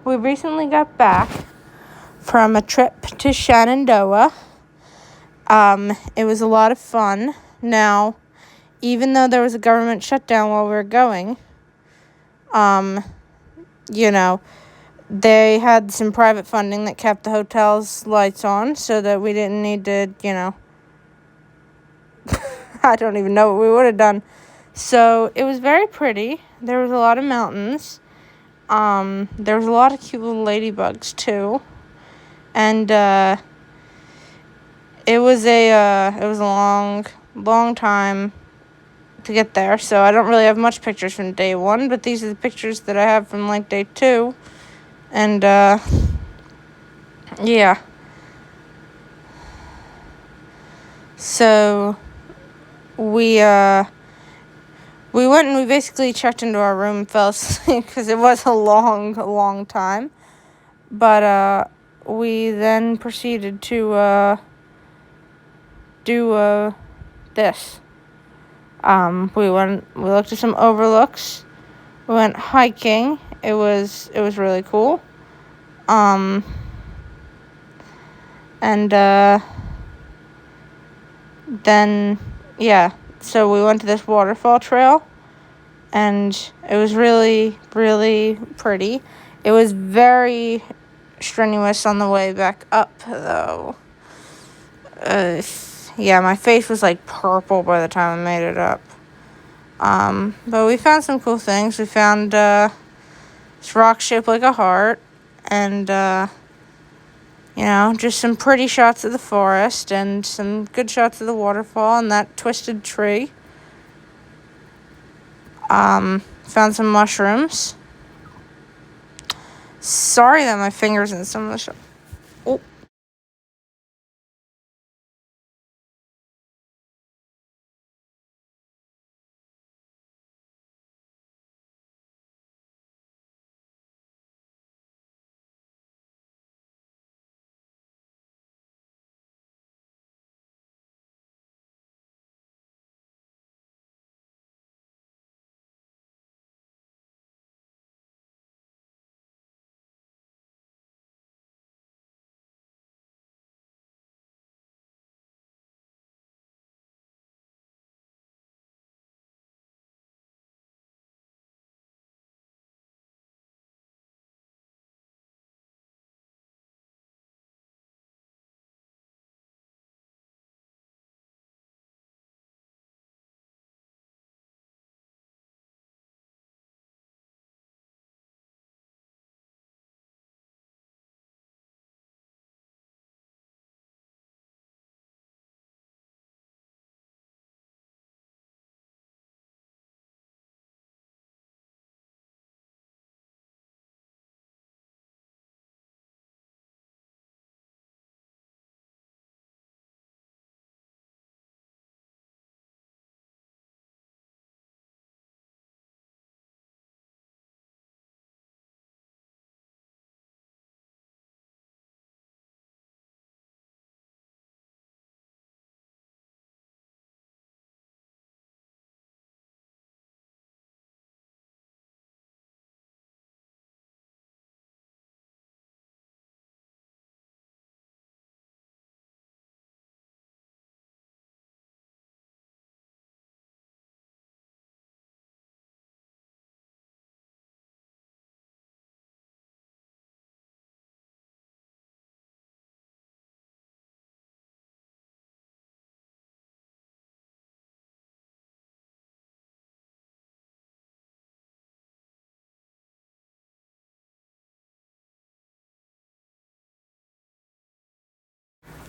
we recently got back from a trip to Shenandoah. It was a lot of fun. Now, even though there was a government shutdown while we were going, they had some private funding that kept the hotel's lights on so that we didn't need to, I don't even know what we would have done. So it was very pretty. There was a lot of mountains. There was a lot of cute little ladybugs too. And it was a long time to get there. So I don't really have much pictures from day 1, but these are the pictures that I have from like day 2. And yeah. So we went and we basically checked into our room and fell asleep because it was a long time. But we then proceeded to do this. We looked at some overlooks. We went hiking. It was really cool. And then, yeah, so we went to this waterfall trail, and it was really, really pretty. It was very strenuous on the way back up, though. Yeah, my face was, like, purple by the time I made it up. But we found some cool things. We found, this rock shaped like a heart, and, just some pretty shots of the forest and some good shots of the waterfall and that twisted tree. Found some mushrooms. Sorry that my finger's in some of the shot. Oh.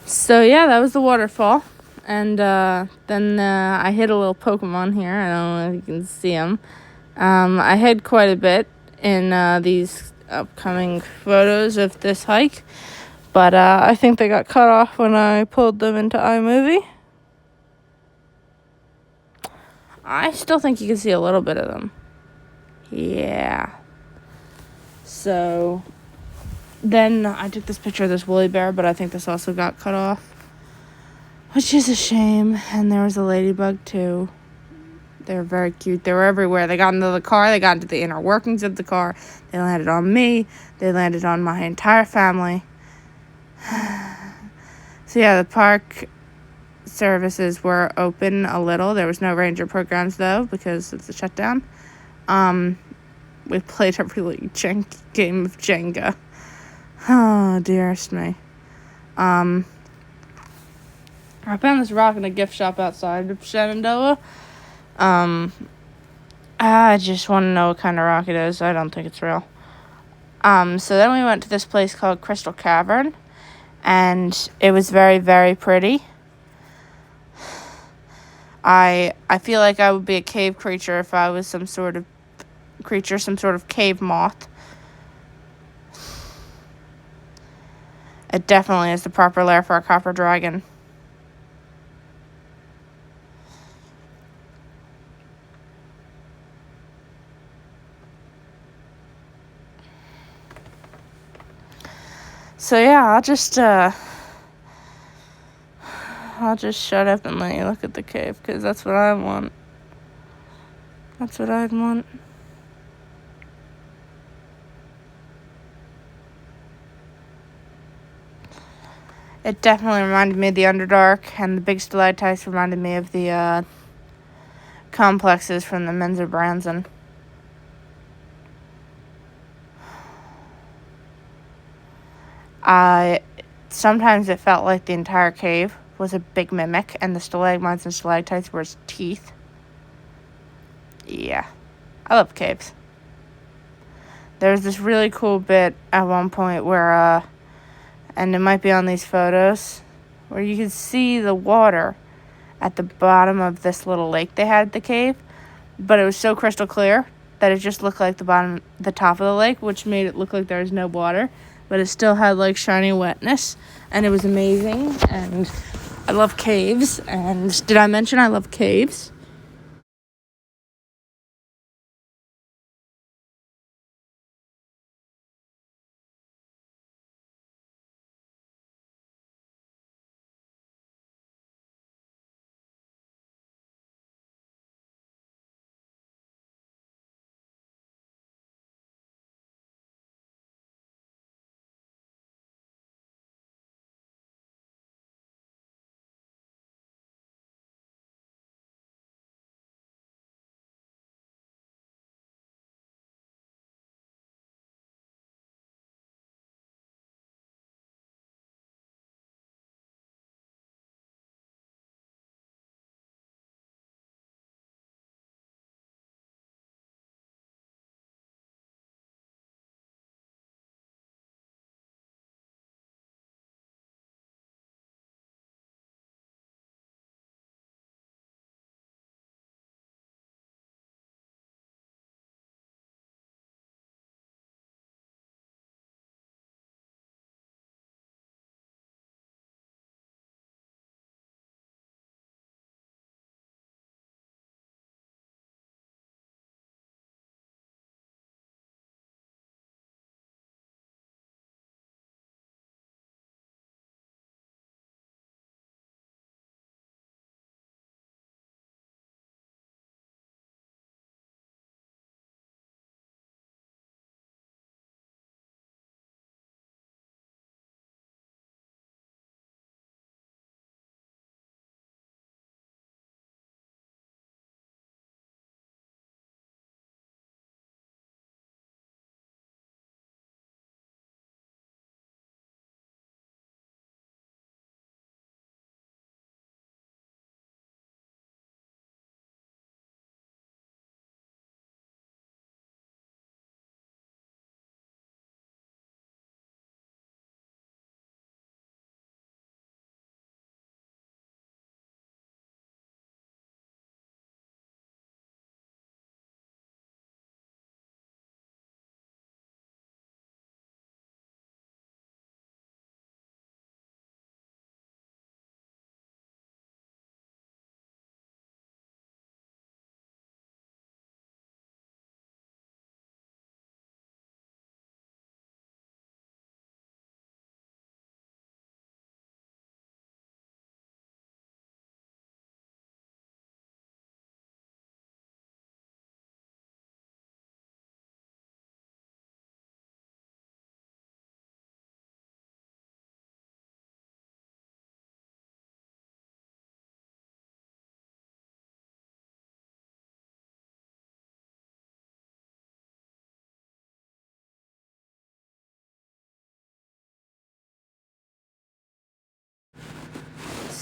So, yeah, that was the waterfall. And then I hit a little Pokemon here. I don't know if you can see him. I hid quite a bit in these upcoming photos of this hike. But I think they got cut off when I pulled them into iMovie. I still think you can see a little bit of them. Yeah. So then I took this picture of this woolly bear, but I think this also got cut off, which is a shame. And there was a ladybug too. They were very cute. They were everywhere. They got into the car. They got into the inner workings of the car. They landed on me. They landed on my entire family. So yeah, the park services were open a little. There was no ranger programs though because it's a shutdown. We played a really janky game of Jenga. Oh, dearest me. I found this rock in a gift shop outside of Shenandoah. I just want to know what kind of rock it is. I don't think it's real. So then we went to this place called Crystal Cavern, and it was very, very pretty. I feel like I would be a cave creature if I was some sort of creature, some sort of cave moth. It definitely is the proper lair for a copper dragon. So yeah, I'll just shut up and let you look at the cave, because that's what I want. That's what I'd want. It definitely reminded me of the Underdark, and the big stalactites reminded me of the complexes from the Menzer Branson. Sometimes it felt like the entire cave was a big mimic, and the stalagmites and stalactites were its teeth. Yeah, I love caves. There's this really cool bit at one point where, and it might be on these photos, where you can see the water at the bottom of this little lake they had at the cave, but it was so crystal clear that it just looked like the top of the lake, which made it look like there was no water, but it still had like shiny wetness, and it was amazing. And I love caves. And did I mention I love caves?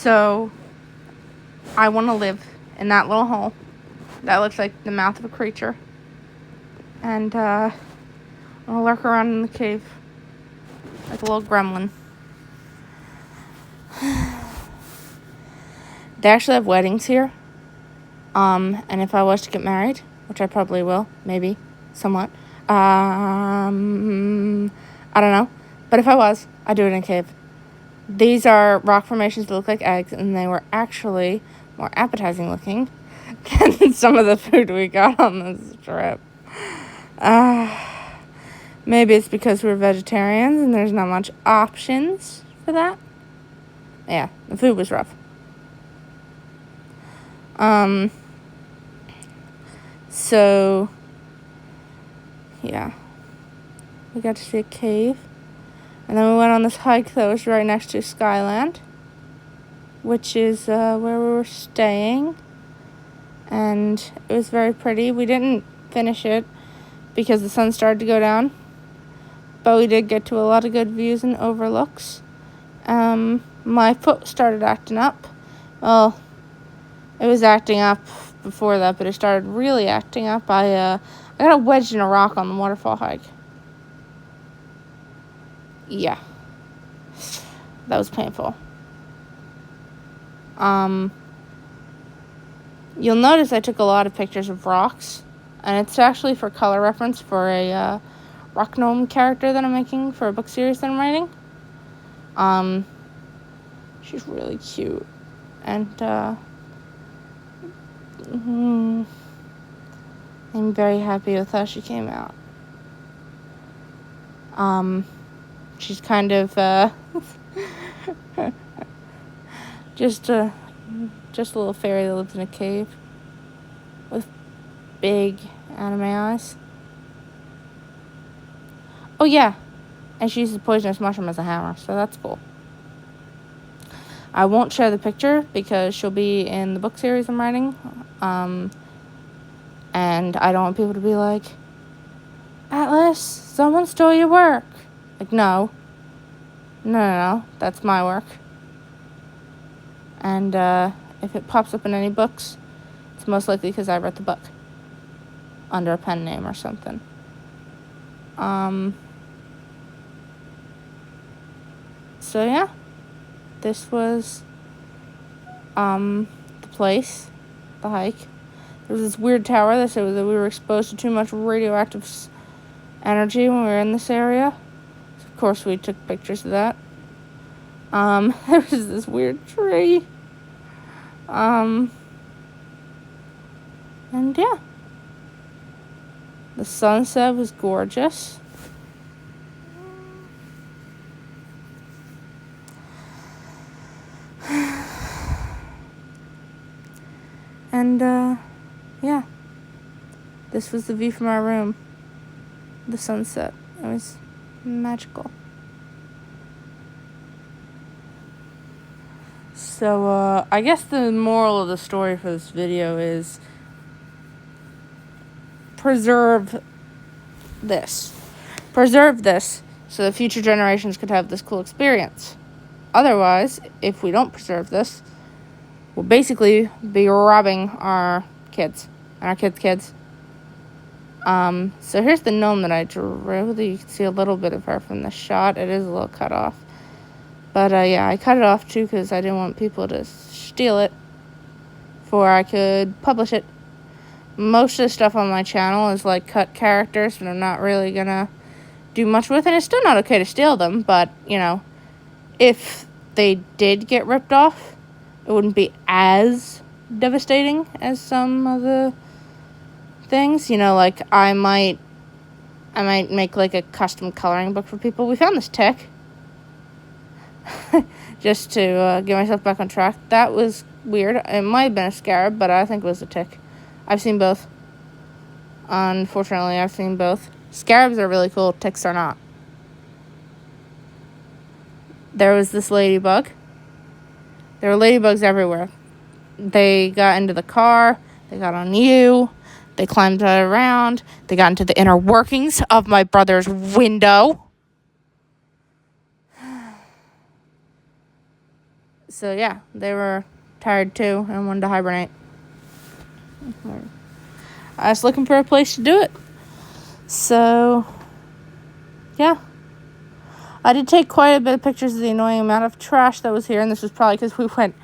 So I want to live in that little hole that looks like the mouth of a creature. And I'll lurk around in the cave like a little gremlin. They actually have weddings here. And if I was to get married, which I probably will, maybe, somewhat. I don't know. But if I was, I'd do it in a cave. These are rock formations that look like eggs, and they were actually more appetizing looking than some of the food we got on this trip. Maybe it's because we're vegetarians and there's not much options for that. Yeah, the food was rough. So, yeah. We got to see a cave. And then we went on this hike that was right next to Skyland, which is where we were staying. And it was very pretty. We didn't finish it because the sun started to go down. But we did get to a lot of good views and overlooks. My foot started acting up. Well, it was acting up before that, but it started really acting up. I got wedged in a rock on the waterfall hike. Yeah. That was painful. You'll notice I took a lot of pictures of rocks, and it's actually for color reference for a rock gnome character that I'm making for a book series that I'm writing. She's really cute, and I'm very happy with how she came out. She's kind of just a little fairy that lives in a cave with big anime eyes. Oh yeah, and she uses a poisonous mushroom as a hammer, so that's cool. I won't share the picture because she'll be in the book series I'm writing. And I don't want people to be like, Atlas, someone stole your work. Like, no, that's my work. And if it pops up in any books, it's most likely because I wrote the book under a pen name or something. So yeah, this was the place, the hike. There was this weird tower that said that we were exposed to too much radioactive energy when we were in this area. So of course, we took pictures of that. There was this weird tree. And yeah, the sunset was gorgeous. And yeah, this was the view from our room. The sunset. It was magical. So, I guess the moral of the story for this video is preserve this. Preserve this so that future generations could have this cool experience. Otherwise, if we don't preserve this, we'll basically be robbing our kids and our kids' kids. So here's the gnome that I drew. You can see a little bit of her from the shot. It is a little cut off. But, yeah, I cut it off, too, because I didn't want people to steal it before I could publish it. Most of the stuff on my channel is, like, cut characters that I'm not really gonna do much with. And it's still not okay to steal them, but, you know, if they did get ripped off, it wouldn't be as devastating as some of the things. You know, like, I might make, like, a custom coloring book for people. We found this tick. Just to get myself back on track. That was weird. It might have been a scarab, but I think it was a tick. I've seen both. Unfortunately, I've seen both. Scarabs are really cool. Ticks are not. There was this ladybug. There were ladybugs everywhere. They got into the car. They got on you. They climbed around. They got into the inner workings of my brother's window. So yeah, they were tired too and wanted to hibernate. I was looking for a place to do it. So yeah. I did take quite a bit of pictures of the annoying amount of trash that was here, and this was probably because we went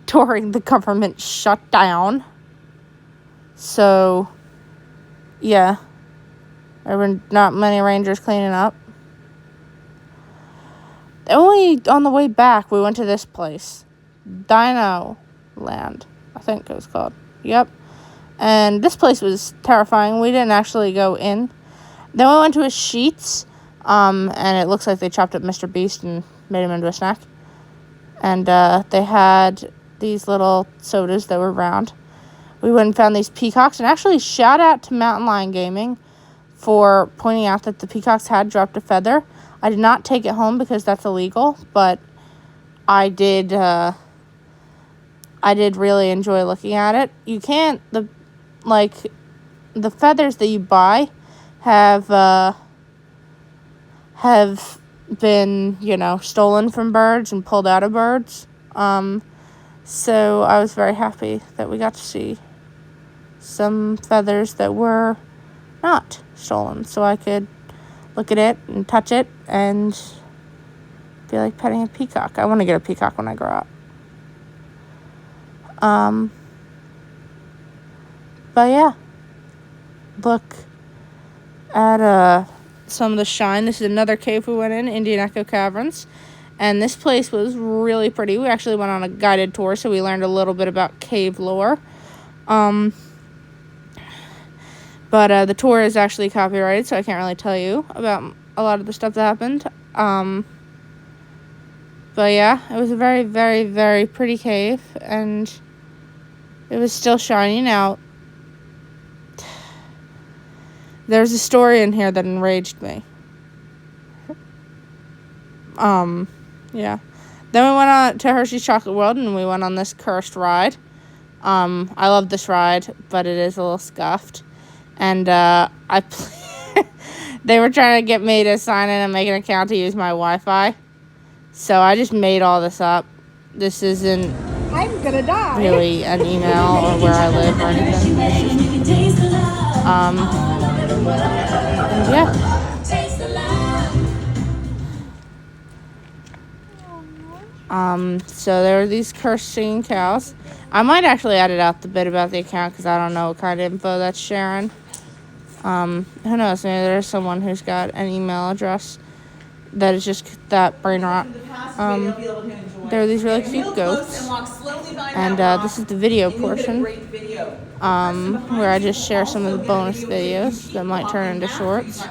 during the government shutdown. So, yeah. There were not many rangers cleaning up. Only on the way back, we went to this place. Dino Land, I think it was called. Yep. And this place was terrifying. We didn't actually go in. Then we went to a Sheetz. And it looks like they chopped up Mr. Beast and made him into a snack. And they had these little sodas that were round. We went and found these peacocks. And actually, shout out to Mountain Lion Gaming for pointing out that the peacocks had dropped a feather. I did not take it home because that's illegal. But I did really enjoy looking at it. You can't... The feathers that you buy have been, stolen from birds and pulled out of birds. So I was very happy that we got to see some feathers that were not stolen. So I could look at it and touch it and feel like petting a peacock. I want to get a peacock when I grow up. But yeah, look at some of the shine. This is another cave we went in, Indian Echo Caverns. And this place was really pretty. We actually went on a guided tour, so we learned a little bit about cave lore. But the tour is actually copyrighted, so I can't really tell you about a lot of the stuff that happened. But yeah, it was a very, very, very pretty cave, and it was still shiny. Now, there's a story in here that enraged me. Yeah. Then we went on to Hershey's Chocolate World, and we went on this cursed ride. I love this ride, but it is a little scuffed. And they were trying to get me to sign in and make an account to use my Wi-Fi. So I just made all this up. This isn't I'm gonna die. really an email or where I live or anything. Yeah. So there are these cursed singing cows. I might actually edit out the bit about the account because I don't know what kind of info that's sharing. Who knows? Maybe there's someone who's got an email address that is just that brain rot. There are these really cute goats. And this is the video portion. Where I just share some of the bonus videos that might turn into shorts.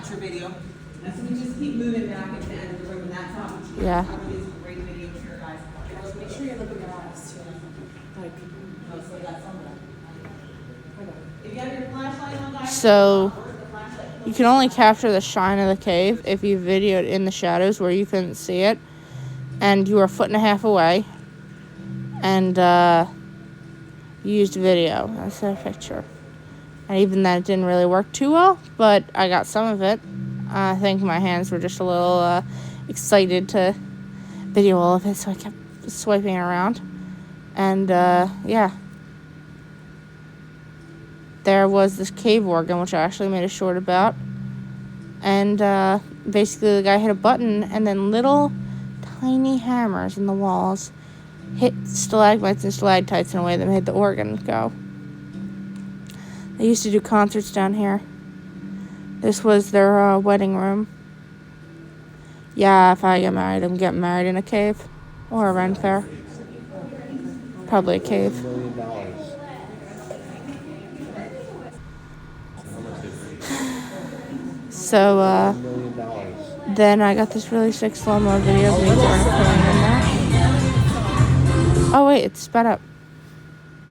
Yeah. So you can only capture the shine of the cave if you videoed in the shadows where you couldn't see it, and you were a foot and a half away, and you used video instead of picture. And even that didn't really work too well, but I got some of it. I think my hands were just a little excited to video all of it, so I kept swiping it around. And yeah. There was this cave organ, which I actually made a short about. And basically the guy hit a button, and then little tiny hammers in the walls hit stalagmites and stalactites in a way that made the organ go. They used to do concerts down here. This was their wedding room. Yeah, if I get married, I'm getting married in a cave or a Ren fair. Probably a cave. So, then I got this really sick slow-mo video of me going in there. Oh, wait, it's sped up.